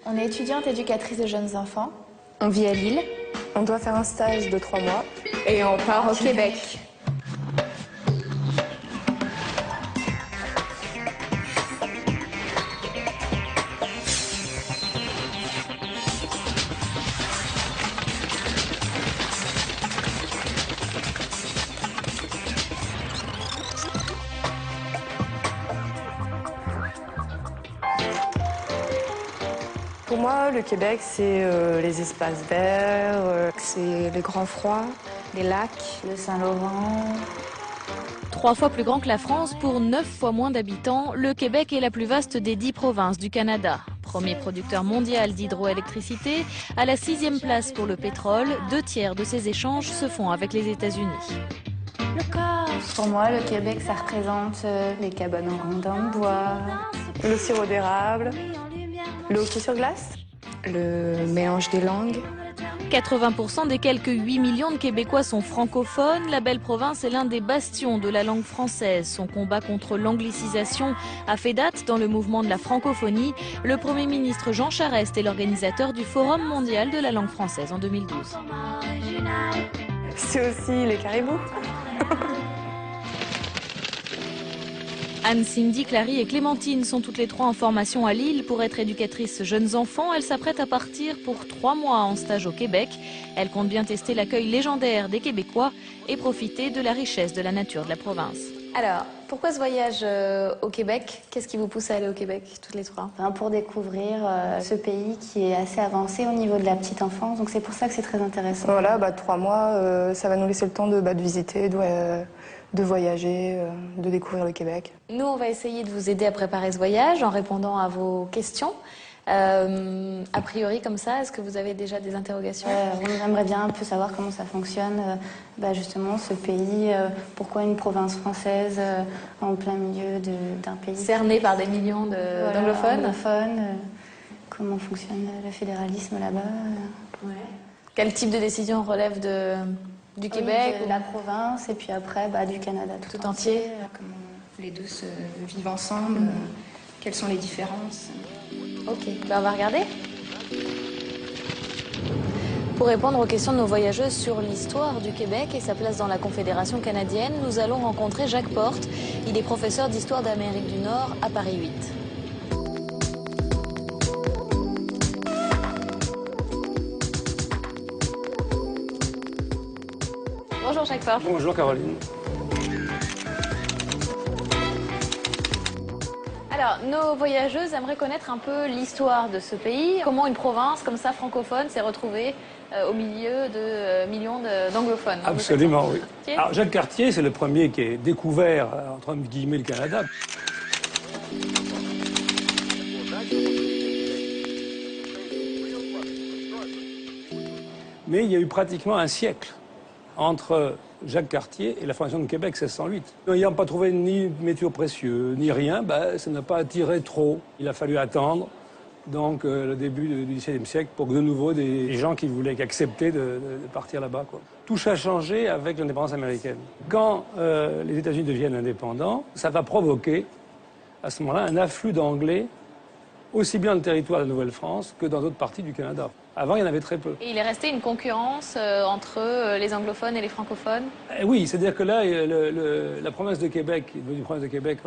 On est étudiante éducatrice de jeunes enfants. On vit à Lille. On doit faire un stage de 3 mois. Et on part au Québec. Pour moi, le Québec, c'est les espaces verts, c'est les grands froids, les lacs, Le Saint-Laurent. 3 fois plus grand que la France pour 9 fois moins d'habitants, le Québec est la plus vaste des 10 provinces du Canada. Premier producteur mondial d'hydroélectricité, à la 6e place pour le pétrole, 2/3 de ses échanges se font avec les États-Unis. Pour moi, le Québec, ça représente les cabanes en rondins de bois. le sirop d'érable, le hockey sur glace, le mélange des langues. 80% des quelques 8 millions de Québécois sont francophones. La belle province est l'un des bastions de la langue française. Son combat contre l'anglicisation a fait date dans le mouvement de la francophonie. Le Premier ministre Jean Charest est l'organisateur du Forum mondial de la langue française en 2012. C'est aussi les caribous. Anne, Cindy, Clary et Clémentine sont toutes les 3 en formation à Lille pour être éducatrices jeunes enfants. Elles s'apprêtent à partir pour 3 mois en stage au Québec. Elles comptent bien tester l'accueil légendaire des Québécois et profiter de la richesse de la nature de la province. Alors, pourquoi ce voyage au Québec? Qu'est-ce qui vous pousse à aller au Québec, toutes les 3? Pour découvrir ce pays qui est assez avancé au niveau de la petite enfance. Donc c'est pour ça que c'est très intéressant. Voilà, 3 mois, ça va nous laisser le temps de visiter, de voyager, de découvrir le Québec. Nous, on va essayer de vous aider à préparer ce voyage en répondant à vos questions. A priori, comme ça, est-ce que vous avez déjà des interrogations? On aimerait bien un peu savoir comment ça fonctionne, justement, ce pays. Pourquoi une province française en plein milieu d'un pays cerné par des millions d'anglophones? Comment fonctionne le fédéralisme là-bas? Quel type de décision relève du Québec, de la province, et puis après du Canada tout entier? Comment les deux se vivent ensemble, quelles sont les différences? Ok, on va regarder. Pour répondre aux questions de nos voyageuses sur l'histoire du Québec et sa place dans la Confédération canadienne, nous allons rencontrer Jacques Porte. Il est professeur d'histoire d'Amérique du Nord à Paris 8. Bonjour Jacques Porte. Bonjour Caroline. Alors, nos voyageuses aimeraient connaître un peu l'histoire de ce pays. Comment une province comme ça, francophone, s'est retrouvée au milieu de millions d'anglophones. Absolument, oui. Alors, Jacques Cartier, c'est le premier qui est découvert, entre guillemets, le Canada. Mais il y a eu pratiquement un siècle entre Jacques Cartier et la fondation de Québec 1608. N'ayant pas trouvé ni métaux précieux, ni rien, ça n'a pas attiré trop. Il a fallu attendre donc le début du XVIIe siècle pour que de nouveau des gens qui voulaient accepter de partir là-bas. Tout a changé avec l'indépendance américaine. Quand les États-Unis deviennent indépendants, ça va provoquer à ce moment-là un afflux d'Anglais aussi bien dans le territoire de la Nouvelle-France que dans d'autres parties du Canada. Avant, il y en avait très peu. Et il est resté une concurrence entre les anglophones et les francophones? Oui, c'est-à-dire que là, la province de Québec, devenue province de Québec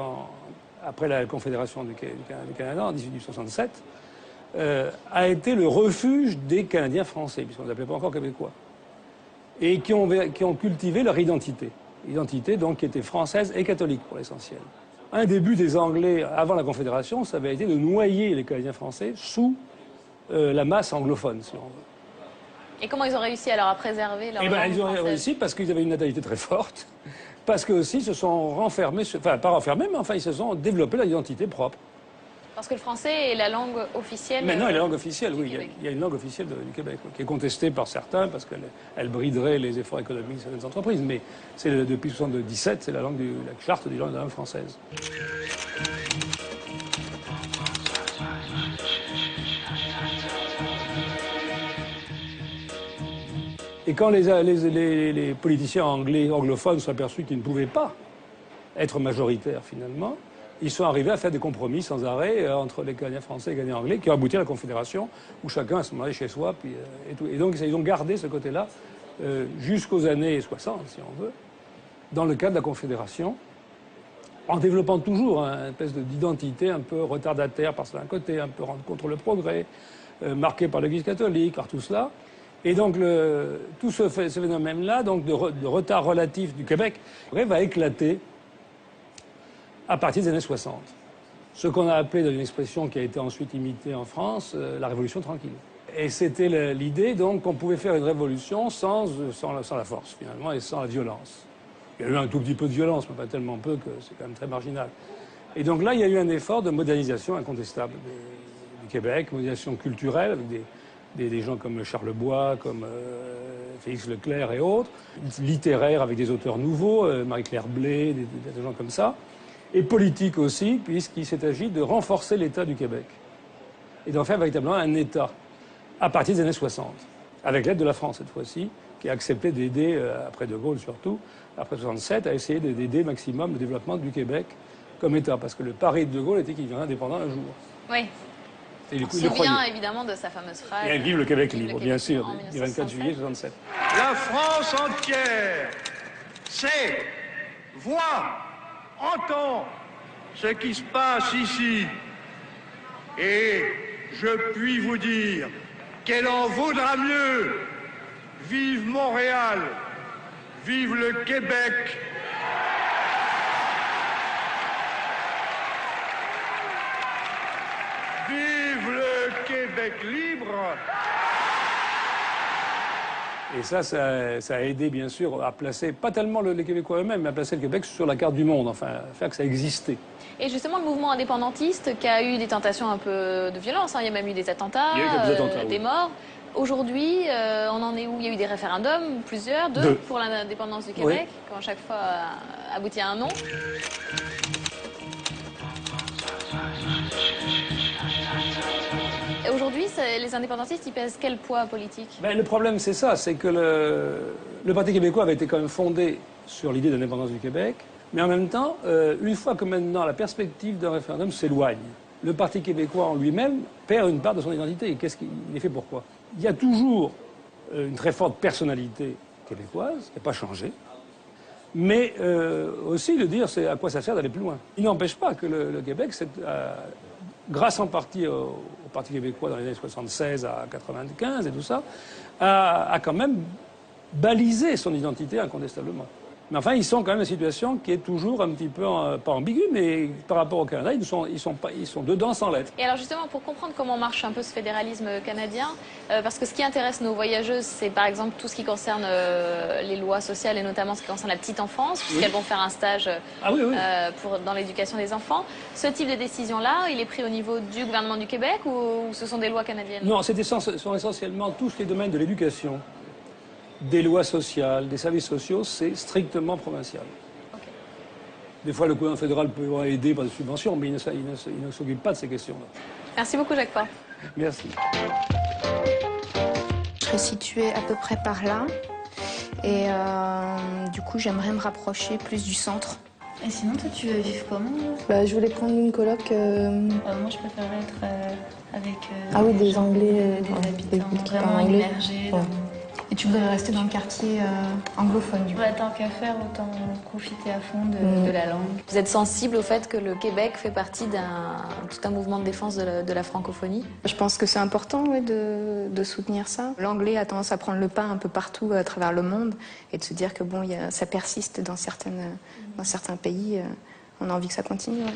après la Confédération du Canada en 1867, a été le refuge des Canadiens français, puisqu'on ne les appelait pas encore Québécois, et qui ont cultivé leur identité. Identité donc qui était française et catholique pour l'essentiel. Un des buts des Anglais avant la Confédération, ça avait été de noyer les Canadiens français sous la masse anglophone, si on veut. Et comment ils ont réussi alors à préserver leur langue française? Ils ont réussi parce qu'ils avaient une natalité très forte, parce qu'eux aussi se sont renfermés, enfin pas renfermés, mais enfin ils se sont développés leur identité propre. Parce que le français est la langue officielle. Mais non, il y a la langue officielle, oui. Il y a une langue officielle du Québec, qui est contestée par certains parce qu'elle briderait les efforts économiques de certaines entreprises. Mais c'est depuis 1977, c'est la charte de la langue française. Et quand les politiciens anglophones sont aperçus qu'ils ne pouvaient pas être majoritaires finalement, ils sont arrivés à faire des compromis sans arrêt entre les Canadiens français et les Canadiens anglais, qui ont abouti à la Confédération, où chacun se demandait chez soi. Et tout. Et donc ils ont gardé ce côté-là jusqu'aux années 60, si on veut, dans le cadre de la Confédération, en développant toujours une espèce d'identité un peu retardataire par certains côtés, un peu contre le progrès, marqué par l'Église catholique, par tout cela. Et donc tout ce phénomène-là, donc de retard relatif du Québec, va éclater à partir des années 60. Ce qu'on a appelé, dans une expression qui a été ensuite imitée en France, la révolution tranquille. Et c'était l'idée donc qu'on pouvait faire une révolution sans la force finalement et sans la violence. Il y a eu un tout petit peu de violence, mais pas tellement peu que c'est quand même très marginal. Et donc là, il y a eu un effort de modernisation incontestable du Québec, modernisation culturelle, avec des gens comme Charles Bois, comme Félix Leclerc et autres, littéraire avec des auteurs nouveaux, Marie-Claire Blais, des gens comme ça, et politique aussi, puisqu'il s'est agi de renforcer l'État du Québec et d'en faire véritablement un État à partir des années 60, avec l'aide de la France cette fois-ci, qui a accepté d'aider, après De Gaulle surtout, après 67, à essayer d'aider maximum le développement du Québec comme État, parce que le pari de Gaulle était qu'il deviendrait indépendant un jour. Oui. On se souvient évidemment de sa fameuse phrase. Et vive le Québec libre, bien sûr, du 24 juillet 67. La France entière sait, voit, entend ce qui se passe ici. Et je puis vous dire qu'elle en vaudra mieux. Vive Montréal, vive le Québec. Vive le Québec libre! Et ça a aidé, bien sûr, à placer, pas tellement les Québécois eux-mêmes, mais à placer le Québec sur la carte du monde, enfin, à faire que ça existait. Et justement, le mouvement indépendantiste qui a eu des tentations un peu de violence, hein, il y a même eu des attentats, des morts. Aujourd'hui, on en est où? Il y a eu des référendums, plusieurs, deux pour l'indépendance du Québec, qui ont chaque fois abouti à un non. Et aujourd'hui, les indépendantistes, ils pèsent quel poids politique? Le problème, c'est ça, c'est que le Parti québécois avait été quand même fondé sur l'idée d'indépendance du Québec, mais en même temps, une fois que maintenant la perspective d'un référendum s'éloigne, le Parti québécois en lui-même perd une part de son identité. Et qu'est-ce qu'il est fait pourquoi? Il y a toujours une très forte personnalité québécoise, qui n'a pas changé, mais aussi de dire c'est à quoi ça sert d'aller plus loin. Il n'empêche pas que le Québec, grâce en partie au Parti québécois dans les années 76 à 95 et tout ça, a quand même balisé son identité incontestablement. Mais enfin, ils sont quand même dans une situation qui est toujours un petit peu, pas ambiguë, mais par rapport au Canada, ils sont dedans sans l'être. Et alors justement, pour comprendre comment marche un peu ce fédéralisme canadien, parce que ce qui intéresse nos voyageuses, c'est par exemple tout ce qui concerne les lois sociales et notamment ce qui concerne la petite enfance, puisqu'elles vont faire un stage dans l'éducation des enfants. Ce type de décision-là, il est pris au niveau du gouvernement du Québec ou ce sont des lois canadiennes? Non, ce sont essentiellement tous les domaines de l'éducation. Des lois sociales, des services sociaux, c'est strictement provincial. Okay. Des fois, le gouvernement fédéral peut aider par des subventions, mais il ne s'occupe pas de ces questions-là. Merci beaucoup, Jacques Faure. Merci. Je serais située à peu près par là. Et du coup, j'aimerais me rapprocher plus du centre. Et sinon, toi, tu veux vivre comment? Je voulais prendre une coloc. Moi, je préférerais être avec des Anglais, des habitants vraiment immergés. Et tu voudrais rester dans le quartier anglophone, du coup? Tant qu'à faire, autant profiter à fond de la langue. Vous êtes sensible au fait que le Québec fait partie tout un mouvement de défense de la francophonie? Je pense que c'est important de soutenir ça. L'anglais a tendance à prendre le pas un peu partout à travers le monde et de se dire que ça persiste dans certains pays. On a envie que ça continue. Ouais.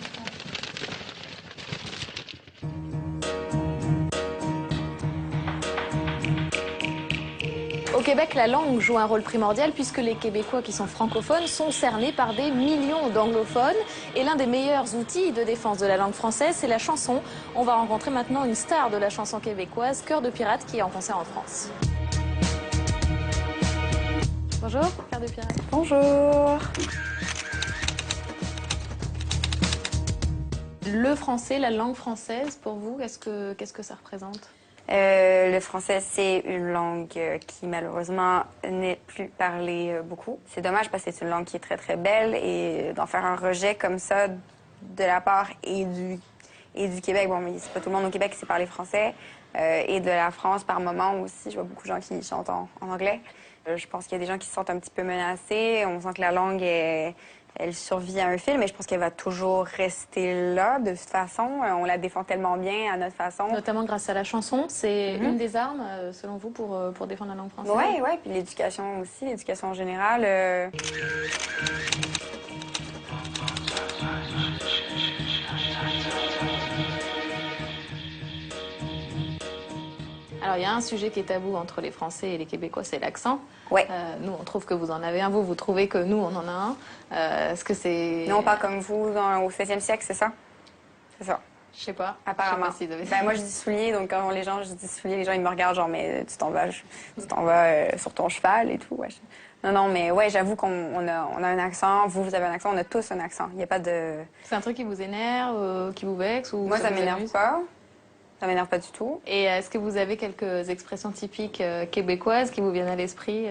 Au Québec, la langue joue un rôle primordial puisque les Québécois qui sont francophones sont cernés par des millions d'anglophones. Et l'un des meilleurs outils de défense de la langue française, c'est la chanson. On va rencontrer maintenant une star de la chanson québécoise, Cœur de Pirate, qui est en concert en France. Bonjour, Cœur de Pirate. Bonjour. Le français, la langue française, pour vous, qu'est-ce que ça représente? Le français, c'est une langue qui malheureusement n'est plus parlée beaucoup. C'est dommage parce que c'est une langue qui est très très belle et d'en faire un rejet comme ça de la part et du Québec. Bon, mais c'est pas tout le monde au Québec qui sait parler français. Et de la France par moment aussi. Je vois beaucoup de gens qui chantent en anglais. Je pense qu'il y a des gens qui se sentent un petit peu menacés. On sent que la langue, elle survit à un fil, mais je pense qu'elle va toujours rester là de toute façon. On la défend tellement bien à notre façon. Notamment grâce à la chanson. C'est une des armes, selon vous, pour défendre la langue française? Oui, oui. Puis l'éducation aussi, l'éducation en général. Alors, il y a un sujet qui est tabou entre les Français et les Québécois, c'est l'accent. Ouais. Nous, on trouve que vous en avez un. Vous trouvez que nous, on en a un. Est-ce que c'est... Nous, on parle comme vous au 16e siècle, c'est ça? C'est ça. Je sais pas. Apparemment. Je sais pas si Ben, moi, je dis soulier, donc quand je dis soulier, les gens, ils me regardent genre, mais tu t'en vas sur ton cheval et tout. Ouais. Non, mais ouais, j'avoue qu'on a un accent. Vous avez un accent. On a tous un accent. Il n'y a pas de... C'est un truc qui vous énerve, qui vous vexe ou moi, ça vous m'énerve amuse? pas. Ça m'énerve pas du tout. Et est-ce que vous avez quelques expressions typiques québécoises qui vous viennent à l'esprit?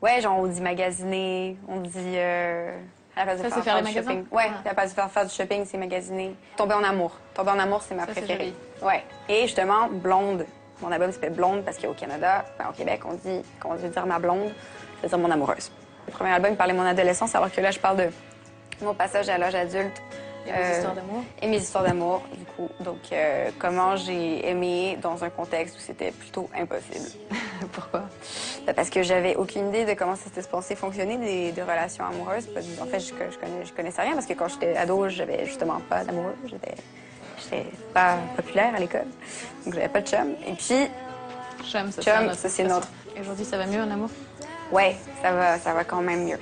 Ouais, genre on dit magasiner, on dit à la place de Ça, c'est faire les du magasins? shopping. Ouais, Ah. à la place de faire du shopping, c'est magasiner. Tomber en amour. Tomber en amour, c'est ma Ça, c'est préférée. joli. Ouais. Et justement, blonde. Mon album s'appelle Blonde parce qu'au Canada, au Québec, on dit quand on veut dire ma blonde, ça veut dire mon amoureuse. Le premier album il parlait de mon adolescence, alors que là, je parle de mon passage à l'âge adulte. Et vos histoires d'amour? Et mes histoires d'amour, du coup. Donc, comment j'ai aimé dans un contexte où c'était plutôt impossible. Pourquoi? Parce que j'avais aucune idée de comment ça s'était censé fonctionner des relations amoureuses. En fait, je connaissais rien parce que quand j'étais ado, j'avais justement pas d'amoureux. J'étais pas populaire à l'école. Donc, j'avais pas de chum. Et puis, Chum, ça, chum, ça c'est notre. Et aujourd'hui, ça va mieux en amour? Ouais, ça va quand même mieux.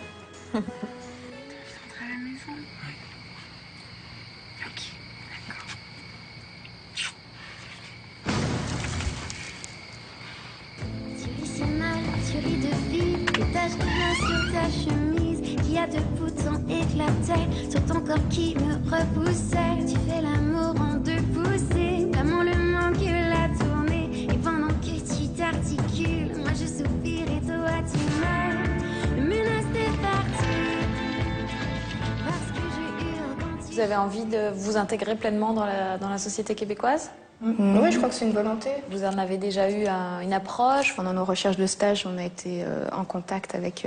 Tu ris de vie, des taches de blanc sur ta chemise, qui a de boutons éclatés sur ton corps qui me repoussait. Tu fais l'amour en deux poussées, comme on le manque la tournée. Et pendant que tu t'articules, moi je soupire et toi tu meurs. Le menace est parti, parce que je hurle quand tu... Vous avez envie de vous intégrer pleinement dans la société québécoise? Oui, je crois que c'est une volonté. Vous en avez déjà eu une approche? Pendant nos recherches de stage, on a été en contact avec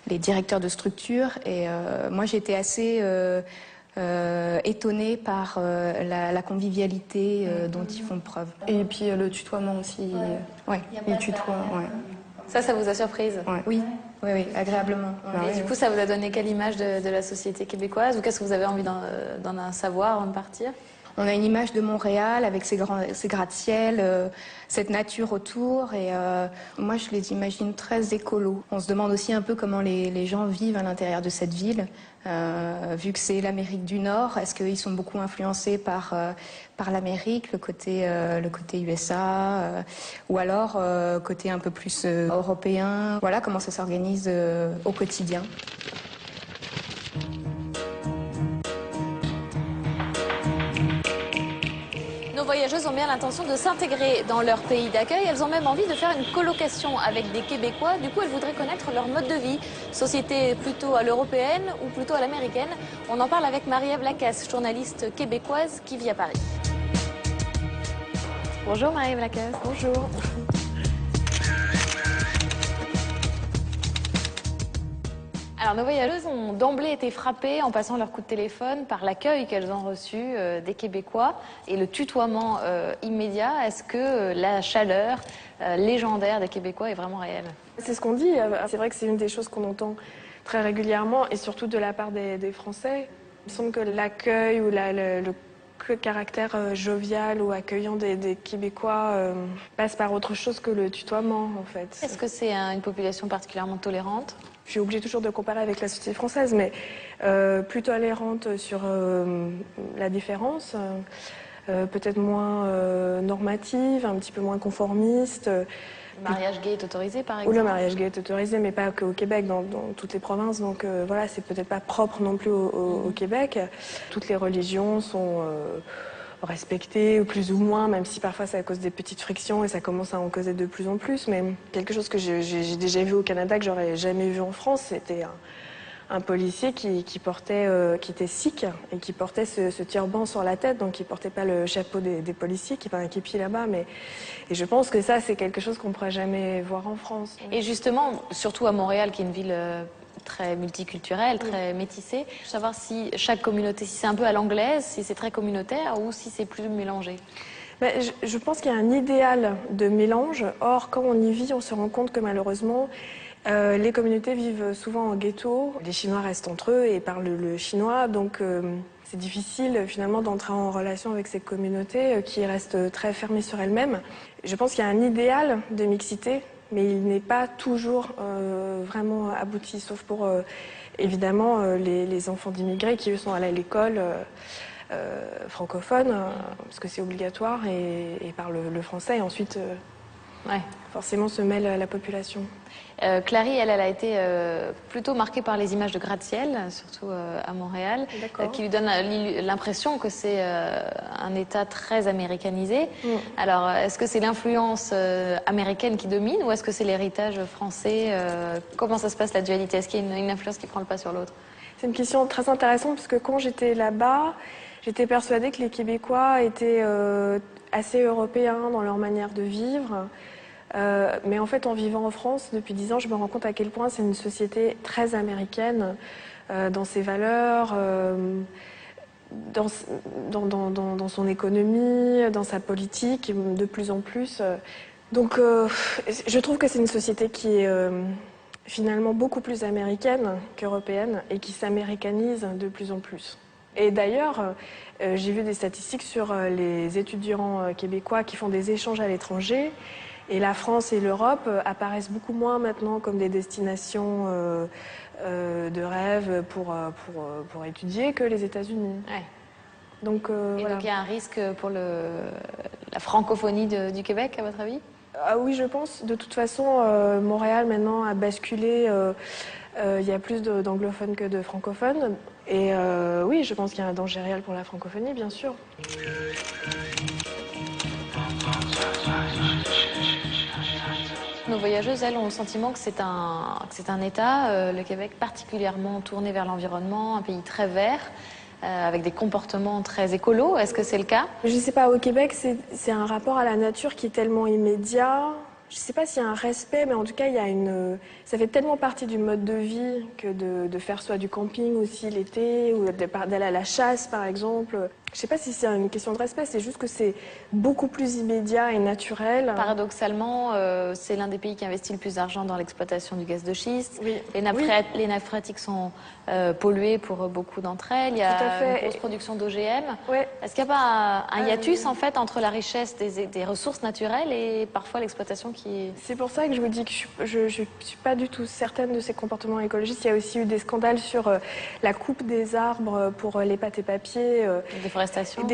les directeurs de structure et moi j'ai été assez étonnée par la convivialité dont ils font preuve. Et puis le tutoiement aussi. Ouais, Ils tutoient. Ouais. Ça vous a surprise? ouais. Oui, agréablement. Ouais. Et du coup, ça vous a donné quelle image de la société québécoise? Ou qu'est-ce que vous avez envie d'en savoir avant de partir? On a une image de Montréal avec ses gratte-ciel, cette nature autour. Et moi, je les imagine très écolos. On se demande aussi un peu comment les gens vivent à l'intérieur de cette ville. Vu que c'est l'Amérique du Nord, est-ce qu'ils sont beaucoup influencés par l'Amérique, le côté USA, ou alors côté un peu plus européen? Voilà comment ça s'organise au quotidien. Nos voyageuses ont bien l'intention de s'intégrer dans leur pays d'accueil. Elles ont même envie de faire une colocation avec des Québécois. Du coup, elles voudraient connaître leur mode de vie. Société plutôt à l'européenne ou plutôt à l'américaine? On en parle avec Marie-Ève Lacasse, journaliste québécoise qui vit à Paris. Bonjour Marie-Ève Lacasse. Bonjour. Alors, nos voyageuses ont d'emblée été frappées en passant leur coup de téléphone par l'accueil qu'elles ont reçu des Québécois et le tutoiement immédiat. Est-ce que la chaleur légendaire des Québécois est vraiment réelle? C'est ce qu'on dit. C'est vrai que c'est une des choses qu'on entend très régulièrement et surtout de la part des Français. Il me semble que l'accueil ou le caractère jovial ou accueillant des Québécois passe par autre chose que le tutoiement, en fait. Est-ce que c'est une population particulièrement tolérante? Je suis obligée toujours de comparer avec la société française, mais plus tolérante sur la différence, peut-être moins normative, un petit peu moins conformiste. Le mariage gay est autorisé, par Ou exemple? le mariage gay est autorisé, mais pas qu'au Québec, dans toutes les provinces. Donc voilà, c'est peut-être pas propre non plus au Québec. Toutes les religions sont respecté, plus ou moins, même si parfois ça cause des petites frictions et ça commence à en causer de plus en plus. Mais quelque chose que j'ai déjà vu au Canada, que j'aurais jamais vu en France, c'était un policier qui était sikh et qui portait ce turban sur la tête, donc il portait pas le chapeau des policiers, qui est un képi là-bas, et je pense que ça c'est quelque chose qu'on ne pourra jamais voir en France. Et justement, surtout à Montréal, qui est une ville très multiculturelle, très métissée, savoir si chaque communauté, si c'est un peu à l'anglaise, si c'est très communautaire ou si c'est plus mélangé. Je pense qu'il y a un idéal de mélange. Or, quand on y vit, on se rend compte que malheureusement, les communautés vivent souvent en ghetto. Les Chinois restent entre eux et parlent le chinois, donc c'est difficile finalement d'entrer en relation avec ces communautés qui restent très fermées sur elles-mêmes. Je pense qu'il y a un idéal de mixité, mais il n'est pas toujours vraiment abouti, sauf pour évidemment les enfants d'immigrés qui eux sont allés à l'école francophone, parce que c'est obligatoire, et parlent le français, et ensuite forcément se mêle à la population. Clary, elle a été plutôt marquée par les images de gratte-ciel, surtout à Montréal, qui lui donnent l'impression que c'est un État très américanisé. Alors, est-ce que c'est l'influence américaine qui domine ou est-ce que c'est l'héritage français Comment ça se passe, la dualité? Est-ce qu'il y a une influence qui prend le pas sur l'autre? C'est une question très intéressante parce que quand j'étais là-bas, j'étais persuadée que les Québécois étaient assez européens dans leur manière de vivre. Mais en fait, en vivant en France depuis 10 ans, je me rends compte à quel point c'est une société très américaine dans ses valeurs, dans son économie, dans sa politique, de plus en plus. Donc, je trouve que c'est une société qui est finalement beaucoup plus américaine qu'européenne et qui s'américanise de plus en plus. Et d'ailleurs, j'ai vu des statistiques sur les étudiants québécois qui font des échanges à l'étranger. Et la France et l'Europe apparaissent beaucoup moins maintenant comme des destinations de rêve pour étudier que les États-Unis. Ouais. Donc, donc il y a un risque pour la francophonie du Québec, à votre avis? Ah oui, je pense. De toute façon, Montréal maintenant a basculé. Il y a plus d'anglophones que de francophones. Et oui, je pense qu'il y a un danger réel pour la francophonie, bien sûr. Nos voyageuses, elles, ont le sentiment que c'est un État, le Québec, particulièrement tourné vers l'environnement, un pays très vert, avec des comportements très écolos. Est-ce que c'est le cas? Je ne sais pas, au Québec, c'est un rapport à la nature qui est tellement immédiat. Je ne sais pas s'il y a un respect, mais en tout cas, ça fait tellement partie du mode de vie que de faire soit du camping aussi l'été, ou d'aller à la chasse, par exemple. Je ne sais pas si c'est une question de respect, c'est juste que c'est beaucoup plus immédiat et naturel. Paradoxalement, c'est l'un des pays qui investit le plus d'argent dans l'exploitation du gaz de schiste. Oui. Les nappes phréatiques sont polluées pour beaucoup d'entre elles. Il y a une grosse production d'OGM. Oui. Est-ce qu'il n'y a pas un hiatus, en fait, entre la richesse des ressources naturelles et parfois l'exploitation qui... C'est pour ça que je vous dis que je ne suis pas du tout certaine de ces comportements écologistes. Il y a aussi eu des scandales sur la coupe des arbres pour les pâtes et papiers.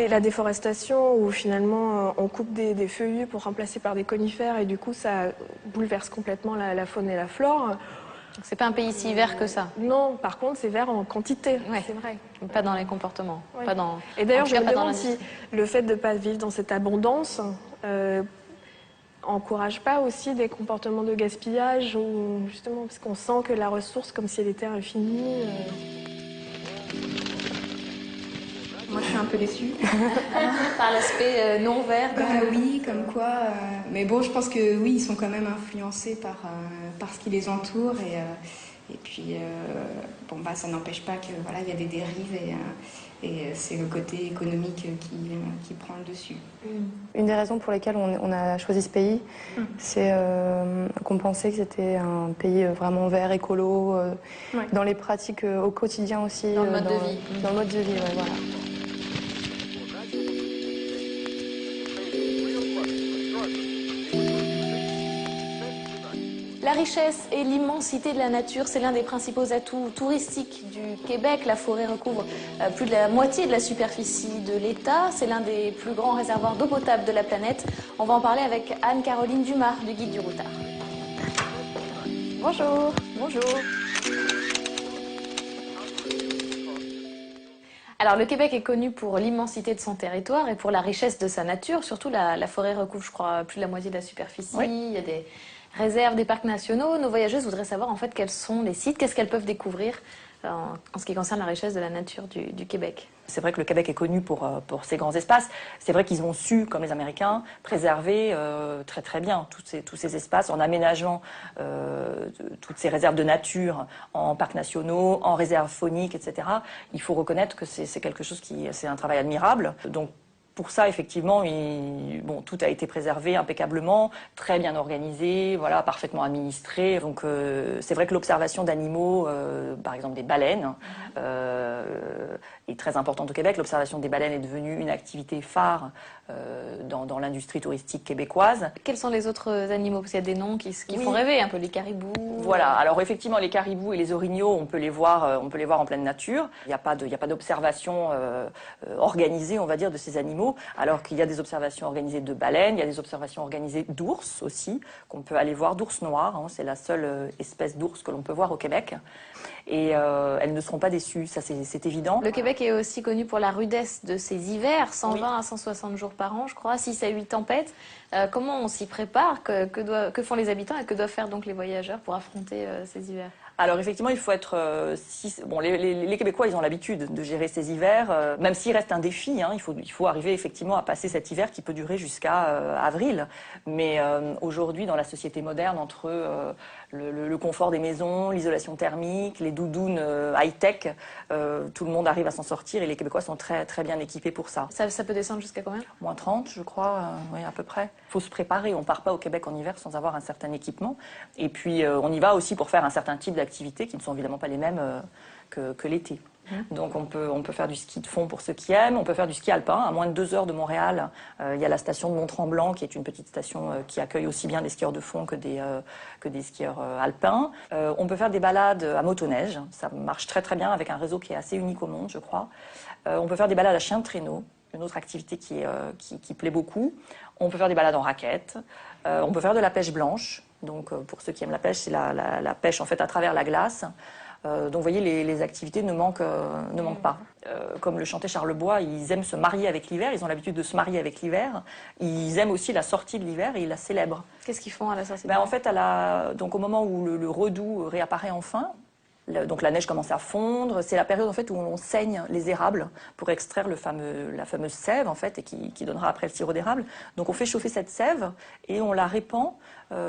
La déforestation, où finalement on coupe des feuillus pour remplacer par des conifères et du coup ça bouleverse complètement la faune et la flore. Donc c'est pas un pays si vert que ça? Non, par contre c'est vert en quantité, c'est vrai. Pas dans les comportements. Oui. Pas dans, et d'ailleurs je me demande si le fait de ne pas vivre dans cette abondance encourage pas aussi des comportements de gaspillage, ou justement parce qu'on sent que la ressource comme si elle était infinie. Moi, je suis un peu déçue. Par l'aspect non vert. Oui, comme quoi. Mais bon, je pense que oui, ils sont quand même influencés par ce qui les entoure. Et puis, ça n'empêche pas que voilà, il y a des dérives et c'est le côté économique qui prend le dessus. Une des raisons pour lesquelles on a choisi ce pays, c'est qu'on pensait que c'était un pays vraiment vert, écolo, dans les pratiques au quotidien aussi. Dans le mode de vie. Dans le mode de vie, voilà. La richesse et l'immensité de la nature, c'est l'un des principaux atouts touristiques du Québec. La forêt recouvre plus de la moitié de la superficie de l'État. C'est l'un des plus grands réservoirs d'eau potable de la planète. On va en parler avec Anne-Caroline Dumas, du Guide du Routard. Bonjour. Bonjour. Alors le Québec est connu pour l'immensité de son territoire et pour la richesse de sa nature. Surtout la forêt recouvre, je crois, plus de la moitié de la superficie. Oui. Il y a des réserves, des parcs nationaux. Nos voyageuses voudraient savoir en fait quels sont les sites, qu'est-ce qu'elles peuvent découvrir en ce qui concerne la richesse de la nature du Québec. C'est vrai que le Québec est connu pour ses grands espaces. C'est vrai qu'ils ont su, comme les Américains, préserver très très bien tous ces espaces en aménageant toutes ces réserves de nature en parcs nationaux, en réserves fauniques, etc. Il faut reconnaître que c'est quelque chose c'est un travail admirable. Donc, pour ça, effectivement, tout a été préservé impeccablement, très bien organisé, voilà, parfaitement administré. Donc, c'est vrai que l'observation d'animaux, par exemple des baleines, est très importante au Québec. L'observation des baleines est devenue une activité phare dans l'industrie touristique québécoise. Quels sont les autres animaux? Parce qu'il y a des noms qui font rêver, un peu les caribous. Voilà. Alors effectivement, les caribous et les orignaux, on peut les voir en pleine nature. Il n'y a pas d'observation organisée, on va dire, de ces animaux. Alors qu'il y a des observations organisées de baleines, il y a des observations organisées d'ours aussi, qu'on peut aller voir, d'ours noirs. Hein, c'est la seule espèce d'ours que l'on peut voir au Québec. Et elles ne seront pas déçues, ça c'est évident. Le Québec est aussi connu pour la rudesse de ses hivers, 120 à 160 jours par an, je crois, 6 à 8 tempêtes. Comment on s'y prépare? Que font les habitants et que doivent faire donc les voyageurs pour affronter ces hivers? Alors effectivement, il faut être... les Québécois, ils ont l'habitude de gérer ces hivers, même s'il reste un défi. Hein, il faut arriver effectivement à passer cet hiver qui peut durer jusqu'à avril. Mais aujourd'hui, dans la société moderne, entre le confort des maisons, l'isolation thermique, les doudounes high-tech, tout le monde arrive à s'en sortir et les Québécois sont très, très bien équipés pour ça. Ça peut descendre jusqu'à combien? Moins 30, je crois, oui, à peu près. Il faut se préparer, on ne part pas au Québec en hiver sans avoir un certain équipement. Et puis, on y va aussi pour faire un certain type d'activités qui ne sont évidemment pas les mêmes que l'été. Donc on peut faire du ski de fond pour ceux qui aiment, on peut faire du ski alpin. À moins de 2 heures de Montréal, il y a la station de Mont-Tremblant qui est une petite station qui accueille aussi bien des skieurs de fond que des skieurs alpins. On peut faire des balades à motoneige, ça marche très très bien avec un réseau qui est assez unique au monde, je crois. On peut faire des balades à chien de traîneau, une autre activité qui plaît beaucoup. On peut faire des balades en raquette. On peut faire de la pêche blanche. Donc pour ceux qui aiment la pêche, c'est la pêche en fait à travers la glace. Donc vous voyez, les activités ne manquent pas. Comme le chantait Charles Bois, ils aiment se marier avec l'hiver, ils ont l'habitude de se marier avec l'hiver. Ils aiment aussi la sortie de l'hiver et ils la célèbrent. Qu'est-ce qu'ils font à la sortie de l'hiver? En fait, donc au moment où le redoux réapparaît enfin, donc la neige commence à fondre, c'est la période en fait où on saigne les érables pour extraire la fameuse sève en fait et qui donnera après le sirop d'érable. Donc on fait chauffer cette sève et on la répand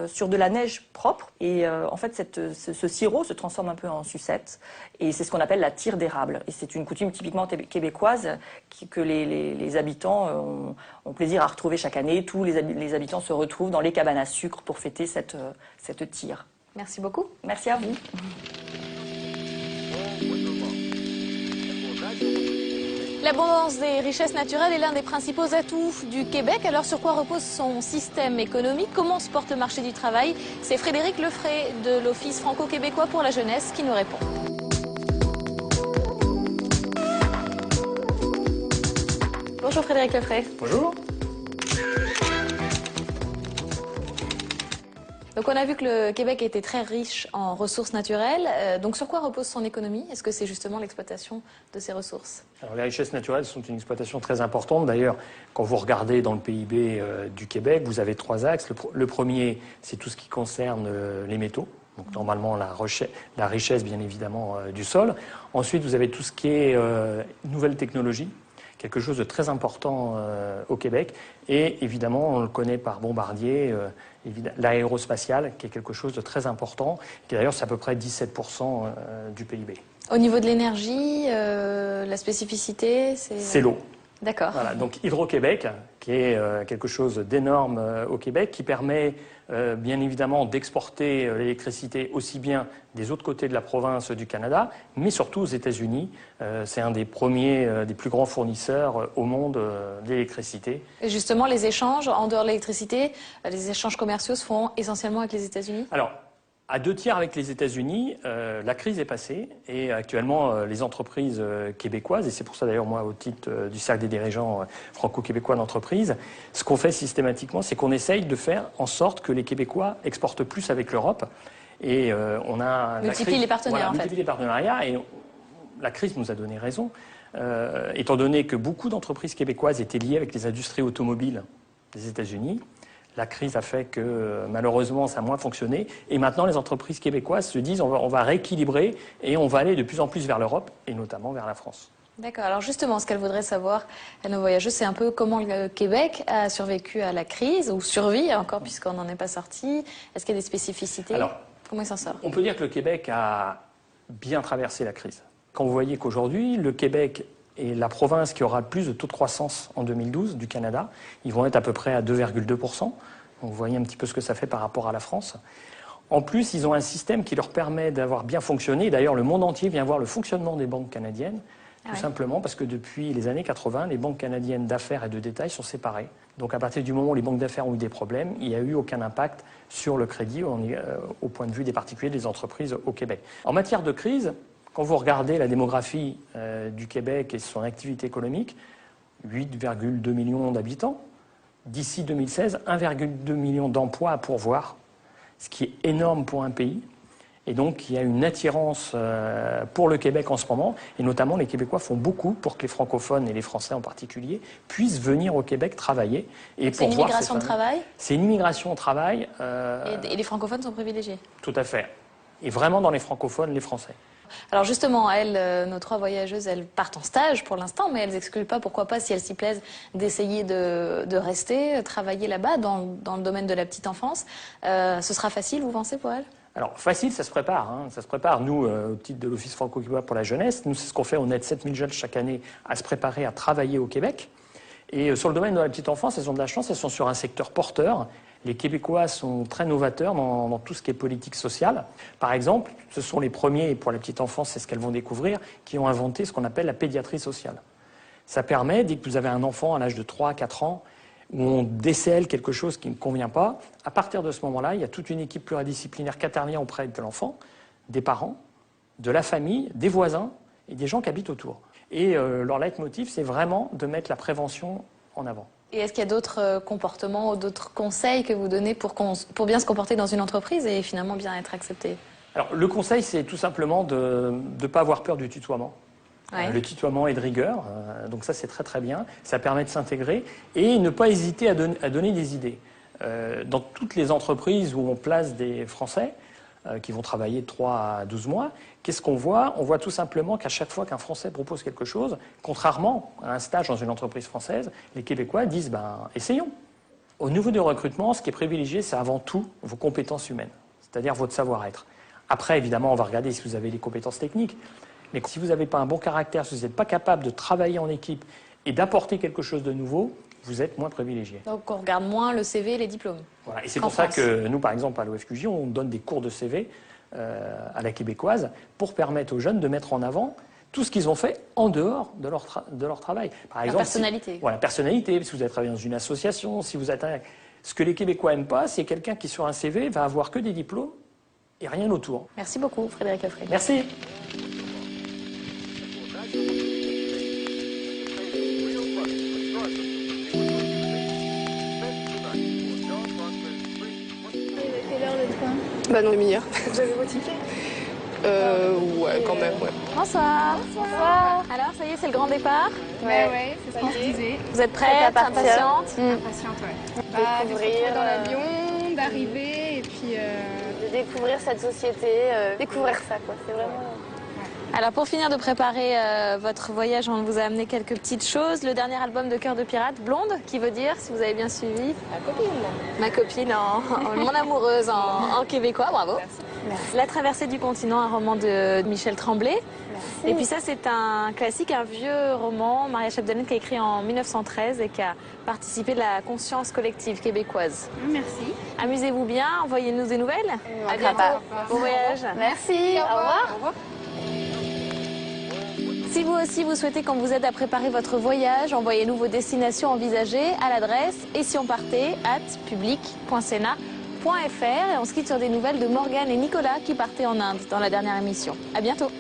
sur de la neige propre et en fait ce sirop se transforme un peu en sucette et c'est ce qu'on appelle la tire d'érable et c'est une coutume typiquement québécoise que les habitants ont plaisir à retrouver chaque année. Tous les habitants se retrouvent dans les cabanes à sucre pour fêter cette tire. Merci beaucoup. Merci à vous. L'abondance des richesses naturelles est l'un des principaux atouts du Québec. Alors sur quoi repose son système économique? Comment se porte le marché du travail? C'est Frédéric Lefray de l'Office franco-québécois pour la jeunesse qui nous répond. Bonjour Frédéric Lefray. Bonjour. Donc on a vu que le Québec était très riche en ressources naturelles. Donc sur quoi repose son économie? Est-ce que c'est justement l'exploitation de ces ressources? Alors, les richesses naturelles sont une exploitation très importante. D'ailleurs, quand vous regardez dans le PIB du Québec, vous avez 3 axes. Le premier, c'est tout ce qui concerne les métaux. Donc normalement la richesse bien évidemment du sol. Ensuite, vous avez tout ce qui est nouvelles technologies. Quelque chose de très important au Québec. Et évidemment, on le connaît par Bombardier, l'aérospatial, qui est quelque chose de très important, qui d'ailleurs c'est à peu près 17% du PIB. Au niveau de l'énergie, la spécificité, c'est l'eau. D'accord. Voilà, donc Hydro-Québec, qui est quelque chose d'énorme au Québec, qui permet bien évidemment d'exporter l'électricité aussi bien des autres côtés de la province du Canada, mais surtout aux États-Unis. C'est un des premiers, des plus grands fournisseurs au monde d'électricité. Et justement, les échanges, en dehors de l'électricité, les échanges commerciaux se font essentiellement avec les États-Unis? Alors, à 2 tiers avec les États-Unis, la crise est passée et actuellement les entreprises québécoises, et c'est pour ça d'ailleurs moi au titre du cercle des dirigeants franco-québécois d'entreprise, ce qu'on fait systématiquement, c'est qu'on essaye de faire en sorte que les Québécois exportent plus avec l'Europe et on a... Multiplie les partenaires en fait. Multiplie les partenariats et la crise nous a donné raison. étant donné que beaucoup d'entreprises québécoises étaient liées avec les industries automobiles des États-Unis. La crise a fait que malheureusement ça a moins fonctionné et maintenant les entreprises québécoises se disent on va rééquilibrer et on va aller de plus en plus vers l'Europe et notamment vers la France. D'accord. Alors justement, ce qu'elle voudrait savoir à nos voyageuses, c'est un peu comment le Québec a survécu à la crise ou survit encore puisqu'on n'en est pas sorti. Est-ce qu'il y a des spécificités? Alors, comment il s'en sort? On peut dire que le Québec a bien traversé la crise. Quand vous voyez qu'aujourd'hui, le Québec est la province qui aura le plus de taux de croissance en 2012 du Canada. Ils vont être à peu près à 2,2%. Donc vous voyez un petit peu ce que ça fait par rapport à la France. En plus, ils ont un système qui leur permet d'avoir bien fonctionné. D'ailleurs, le monde entier vient voir le fonctionnement des banques canadiennes, tout simplement parce que depuis les années 80, les banques canadiennes d'affaires et de détail sont séparées. Donc à partir du moment où les banques d'affaires ont eu des problèmes, il n'y a eu aucun impact sur le crédit au point de vue des particuliers, des entreprises au Québec. En matière de crise, quand vous regardez la démographie du Québec et son activité économique, 8,2 millions d'habitants, d'ici 2016, 1,2 million d'emplois à pourvoir, ce qui est énorme pour un pays. Et donc, il y a une attirance pour le Québec en ce moment, et notamment les Québécois font beaucoup pour que les francophones, et les Français en particulier, puissent venir au Québec travailler. C'est une immigration de travail? C'est une immigration au travail. Et les francophones sont privilégiés? Tout à fait. Et vraiment dans les francophones, les Français. Alors justement, elles, nos 3 voyageuses, elles partent en stage pour l'instant, mais elles n'excluent pas, pourquoi pas, si elles s'y plaisent, d'essayer de rester, travailler là-bas, dans le domaine de la petite enfance. Ce sera facile, vous pensez, pour elles? Alors, facile, ça se prépare. Ça se prépare, nous, au titre de l'Office franco-québécois pour la jeunesse. Nous, c'est ce qu'on fait. On aide 7000 jeunes chaque année à se préparer à travailler au Québec. Et sur le domaine de la petite enfance, elles ont de la chance, elles sont sur un secteur porteur. Les Québécois sont très novateurs dans tout ce qui est politique sociale. Par exemple, ce sont les premiers, pour la petite enfance, c'est ce qu'elles vont découvrir, qui ont inventé ce qu'on appelle la pédiatrie sociale. Ça permet, dès que vous avez un enfant à l'âge de 3 à 4 ans, où on décèle quelque chose qui ne convient pas, à partir de ce moment-là, il y a toute une équipe pluridisciplinaire qui intervient auprès de l'enfant, des parents, de la famille, des voisins et des gens qui habitent autour. Et leur leitmotiv, c'est vraiment de mettre la prévention en avant. Et est-ce qu'il y a d'autres comportements ou d'autres conseils que vous donnez pour bien se comporter dans une entreprise et finalement bien être accepté? Alors, le conseil, c'est tout simplement de ne pas avoir peur du tutoiement. Ouais. Le tutoiement est de rigueur, donc ça c'est très très bien. Ça permet de s'intégrer et ne pas hésiter à donner des idées. Dans toutes les entreprises où on place des Français qui vont travailler de 3 à 12 mois, qu'est-ce qu'on voit? On voit tout simplement qu'à chaque fois qu'un Français propose quelque chose, contrairement à un stage dans une entreprise française, les Québécois disent essayons. Au niveau du recrutement, ce qui est privilégié, c'est avant tout vos compétences humaines, c'est-à-dire votre savoir-être. Après, évidemment, on va regarder si vous avez les compétences techniques. Mais si vous n'avez pas un bon caractère, si vous n'êtes pas capable de travailler en équipe et d'apporter quelque chose de nouveau, vous êtes moins privilégié. Donc on regarde moins le CV et les diplômes. Voilà. Et c'est pour ça que nous, par exemple, à l'OFQJ, on donne des cours de CV à la québécoise pour permettre aux jeunes de mettre en avant tout ce qu'ils ont fait en dehors de leur travail. Par exemple, la personnalité. La personnalité, si vous avez travaillé dans une association, si vous êtes ce que les Québécois n'aiment pas, c'est quelqu'un qui, sur un CV, va avoir que des diplômes et rien autour. Merci beaucoup, Frédéric Lefray. Merci. Bah non, demi-heure. Vous avez vos tickets? Ouais, quand même, ouais. Bonsoir. Bonsoir. Alors, ça y est, c'est le grand départ? Ouais, c'est ce qu'on se disait. Vous êtes prête, impatiente? Impatiente, ouais. Découvrir dans l'avion, d'arriver et puis... De découvrir cette société, découvrir ça, quoi. C'est vraiment... Alors pour finir de préparer votre voyage, on vous a amené quelques petites choses. Le dernier album de Cœur de Pirate, Blonde, qui veut dire, si vous avez bien suivi... Ma copine. Ma copine, mon amoureuse en québécois, bravo. Merci. La traversée du continent, un roman de Michel Tremblay. Merci. Et puis ça, c'est un classique, un vieux roman, Maria Chapdelaine, qui a écrit en 1913 et qui a participé de la conscience collective québécoise. Merci. Amusez-vous bien, envoyez-nous des nouvelles. À bientôt. Bon voyage. Merci. Au revoir. Au revoir. Si vous aussi vous souhaitez qu'on vous aide à préparer votre voyage, envoyez-nous vos destinations envisagées à l'adresse etsionpartait@public.sena.fr et on se quitte sur des nouvelles de Morgane et Nicolas qui partaient en Inde dans la dernière émission. À bientôt.